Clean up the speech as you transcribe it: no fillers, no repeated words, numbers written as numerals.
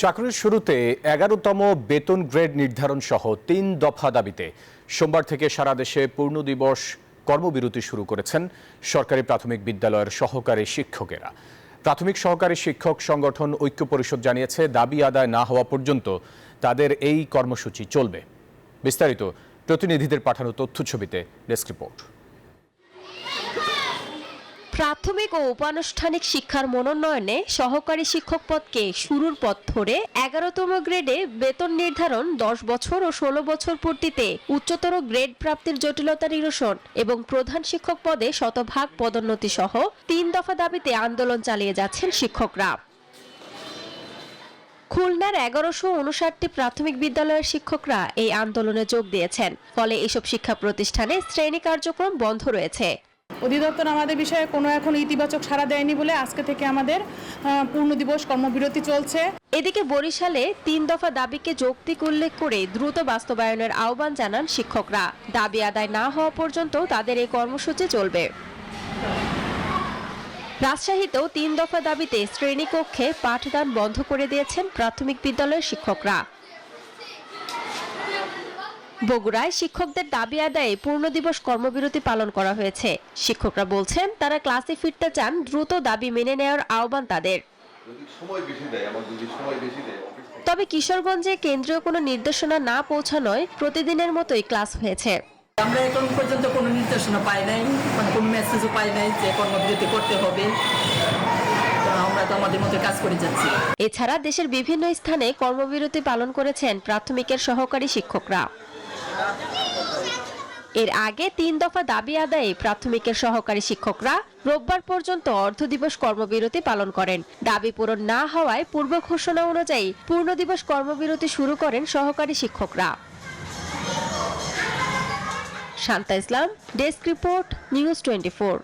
চাকরির শুরুতে ১১তম বেতন গ্রেড নির্ধারণ সহ ৩ দফা দাবিতে সোমবার থেকে সারা দেশে পূর্ণ দিবস কর্মবিরতি শুরু করেছেন সরকারি প্রাথমিক বিদ্যালয়ের সহকারী শিক্ষকেরা। প্রাথমিক সহকারী শিক্ষক সংগঠন ঐক্য পরিষদ জানিয়েছে, দাবি আদায় না হওয়া পর্যন্ত তাদের এই কর্মসূচি চলবে। বিস্তারিত প্রতিনিধিদের পাঠানো তথ্যছবিতে ডেস্ক রিপোর্ট। প্রাথমিক ও উপানুষ্ঠানিক শিক্ষার মনোনয়নে সহকারী শিক্ষক পদকে শুরুর পথ ধরে ১১তম গ্রেডে বেতন নির্ধারণ, ১০ বছর ও ১৬ বছর পূর্তিতে উচ্চতর গ্রেড প্রাপ্তির জটিলতা নিরসন এবং প্রধান শিক্ষক পদে শতভাগ পদোন্নতি সহ ৩ দফা দাবিতে আন্দোলন চালিয়ে যাচ্ছেন শিক্ষকরা। খুলনার ১১৫৯টি প্রাথমিক বিদ্যালয়ের শিক্ষকরা এই আন্দোলনে যোগ দিয়েছেন। ফলে এসব শিক্ষা প্রতিষ্ঠানে শ্রেণী কার্যক্রম বন্ধ রয়েছে। অধিদপ্তর আমাদের বিষয়ে কোনো এখন ইতিবাচক সাড়া দেয়নি বলে আজকে থেকে আমাদের পূর্ণ দিবস কর্মবিরতি চলছে। এদিকে বরিশালে ৩ দফা দাবিকে যৌক্তিক উল্লেখ করে দ্রুত বাস্তবায়নের আহ্বান জানান শিক্ষকরা। দাবি আদায় না হওয়া পর্যন্ত তাদের এই কর্মসূচি চলবে। রাজশাহীতেও ৩ দফা দাবিতে শ্রেণীকক্ষে পাঠদান বন্ধ করে দিয়েছেন প্রাথমিক বিদ্যালয়ের শিক্ষকরা। বগুড়ায় শিক্ষকদের দাবি আদায়ে পূর্ণ দিবস কর্মবিরতি পালন করা হয়েছে। শিক্ষকরা বলছেন, তারা ক্লাসে ফিরতে চান, দ্রুত দাবি মেনে নেওয়ার আহ্বান তাদের। তবে কিশোরগঞ্জে কেন্দ্রীয় কোনো নির্দেশনা না পৌঁছানোয় প্রতিদিনের মতোই ক্লাস হয়েছে। আমরা এখন পর্যন্ত কোনো নির্দেশনা পাই নাই, কোনো মেসেজও পাই নাই যে কর্মবিরতি করতে হবে। আমরা তো আমাদের মতো কাজ করে যাচ্ছি। এছাড়া দেশের বিভিন্ন স্থানে কর্মবিরতি পালন করেছেন প্রাথমিকের সহকারী শিক্ষকরা। এর আগে ৩ দফা দাবি আদায়ে প্রাথমিকের সহকারী শিক্ষকরা রোববার পর্যন্ত অর্ধ দিবস কর্মবিরতি পালন করেন। দাবি পূরণ না হওয়ায় পূর্ব ঘোষণা অনুযায়ী পূর্ণ দিবস কর্মবিরতি শুরু করেন সহকারী শিক্ষকরা। শান্তা ইসলাম, ডেস্ক রিপোর্ট, নিউজ 24।